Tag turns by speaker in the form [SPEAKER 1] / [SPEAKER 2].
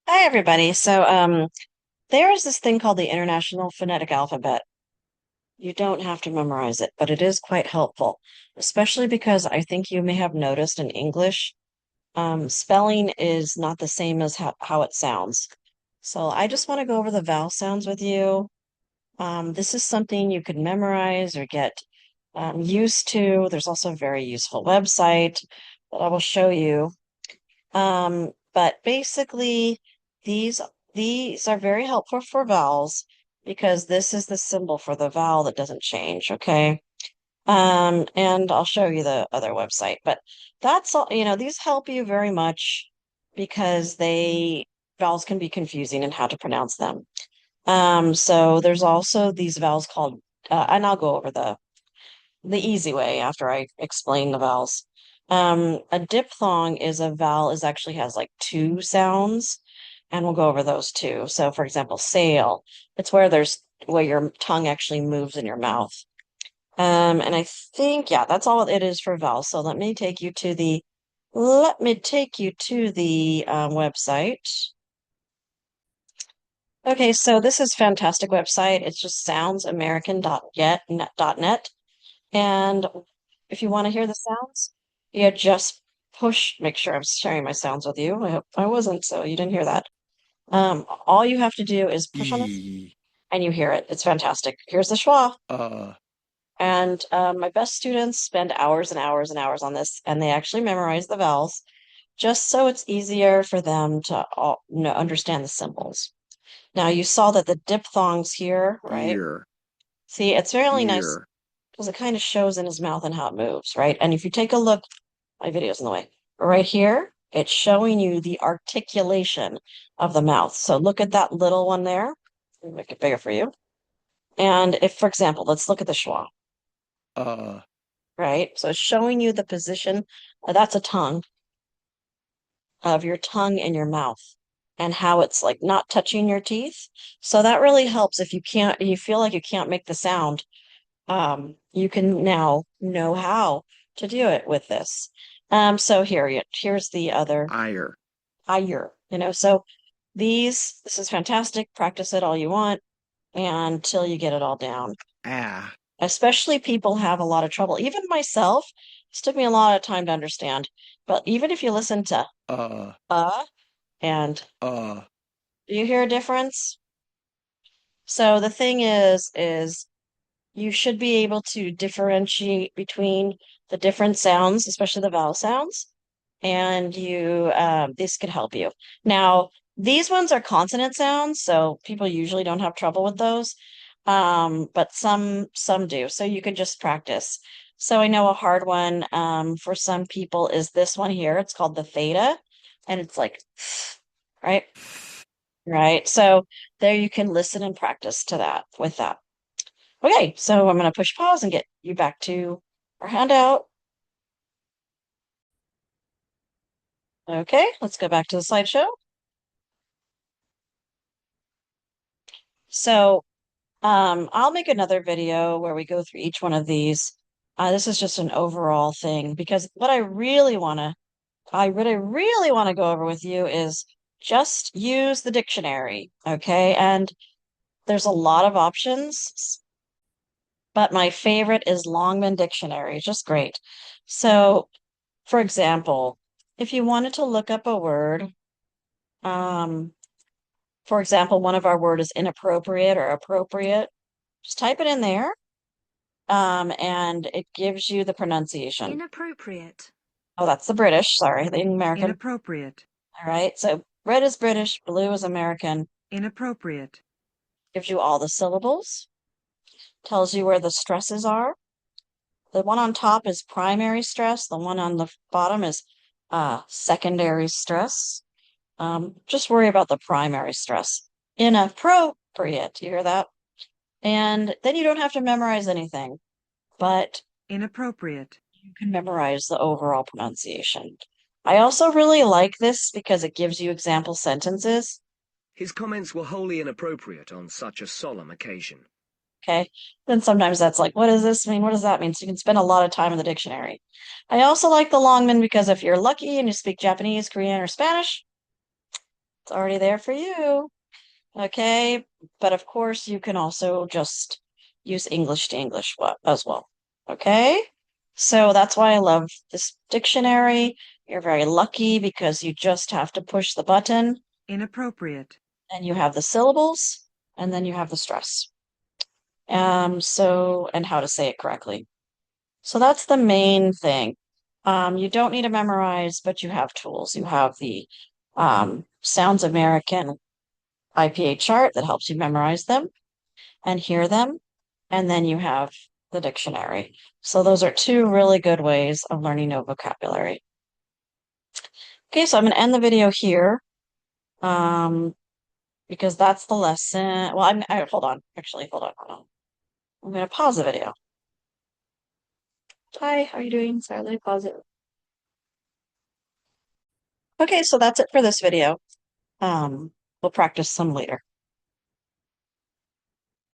[SPEAKER 1] Hi, everybody. There is this thing called the International Phonetic Alphabet. You don't have to memorize it, but it is quite helpful, especially because I think you may have noticed in English, spelling is not the same as how it sounds. So I just want to go over the vowel sounds with you. This is something you could memorize or get used to. There's also a very useful website that I will show you. But basically, these these are very helpful for vowels because this is the symbol for the vowel that doesn't change, okay? And I'll show you the other website, but that's all, these help you very much because vowels can be confusing and how to pronounce them. So there's also these vowels called, and I'll go over the easy way after I explain the vowels. A diphthong is a vowel is actually has like two sounds, and we'll go over those too. So, for example, sail, it's where your tongue actually moves in your mouth. And I think, yeah, that's all it is for vowels. So let me take you to the website. Okay, so this is fantastic website. It's just soundsamerican.net. And if you want to hear the sounds, you just make sure I'm sharing my sounds with you. I hope I wasn't, so you didn't hear that. All you have to do is push on this
[SPEAKER 2] E,
[SPEAKER 1] and you hear it. It's fantastic. Here's the schwa.
[SPEAKER 2] uh,
[SPEAKER 1] And my best students spend hours and hours and hours on this, and they actually memorize the vowels just so it's easier for them to understand the symbols. Now, you saw that the diphthongs here, right?
[SPEAKER 2] ear,
[SPEAKER 1] See, it's really nice
[SPEAKER 2] ear.
[SPEAKER 1] because it kind of shows in his mouth and how it moves, right? And if you take a look, my video's in the way. Right here, it's showing you the articulation of the mouth. So look at that little one there. Let me make it bigger for you. And if, for example, let's look at the schwa,
[SPEAKER 2] Uh,
[SPEAKER 1] right? So it's showing you the position. That's a tongue of your tongue in your mouth and how it's like not touching your teeth. So that really helps if you feel like you can't make the sound. You can now know how to do it with this. So here's the other
[SPEAKER 2] ire,
[SPEAKER 1] higher, so this is fantastic. Practice it all you want until you get it all down.
[SPEAKER 2] ah,
[SPEAKER 1] Especially people have a lot of trouble. Even myself, this took me a lot of time to understand. But even if you listen to
[SPEAKER 2] uh,
[SPEAKER 1] and
[SPEAKER 2] uh,
[SPEAKER 1] do you hear a difference? So the thing is you should be able to differentiate between the different sounds, especially the vowel sounds, and this could help you. Now, these ones are consonant sounds, so people usually don't have trouble with those, but some do. So you could just practice. So I know a hard one for some people is this one here. It's called the theta, and it's like, right, right. So there you can listen and practice to that with that. Okay, so I'm going to push pause and get you back to our handout. Okay, let's go back to the slideshow. So I'll make another video where we go through each one of these. This is just an overall thing because what I really want to go over with you is just use the dictionary, okay? And there's a lot of options, but my favorite is Longman Dictionary, just great. So, for example, if you wanted to look up a word, um, for example, one of our word is inappropriate or appropriate, just type it in there, and it gives you the pronunciation.
[SPEAKER 3] Inappropriate.
[SPEAKER 1] Oh, that's the British, sorry, the American.
[SPEAKER 3] Inappropriate.
[SPEAKER 1] All right, so red is British, blue is American,
[SPEAKER 3] Inappropriate.
[SPEAKER 1] gives you all the syllables, tells you where the stresses are. The one on top is primary stress, the one on the bottom is secondary stress. Just worry about the primary stress. Inappropriate, you hear that? And then you don't have to memorize anything, but
[SPEAKER 3] Inappropriate.
[SPEAKER 1] you can memorize the overall pronunciation. I also really like this because it gives you example sentences.
[SPEAKER 4] His comments were wholly inappropriate on such a solemn occasion.
[SPEAKER 1] Okay. Then sometimes that's like, what does this mean? What does that mean? So you can spend a lot of time in the dictionary. I also like the Longman because if you're lucky and you speak Japanese, Korean, or Spanish, It's already there for you. Okay, but of course you can also just use English to English as well. Okay, so that's why I love this dictionary. You're very lucky because you just have to push the button
[SPEAKER 3] Inappropriate.
[SPEAKER 1] and you have the syllables and then you have the stress. And how to say it correctly. So that's the main thing. You don't need to memorize, but you have tools. You have the Sounds American IPA chart that helps you memorize them and hear them. And then you have the dictionary. So those are two really good ways of learning new vocabulary. Okay, so I'm going to end the video here because that's the lesson. Well, hold on. Actually, hold on. I'm going to pause the video. Hi, how are you doing? Sorry, let me pause it. Okay, so that's it for this video. We'll practice some later.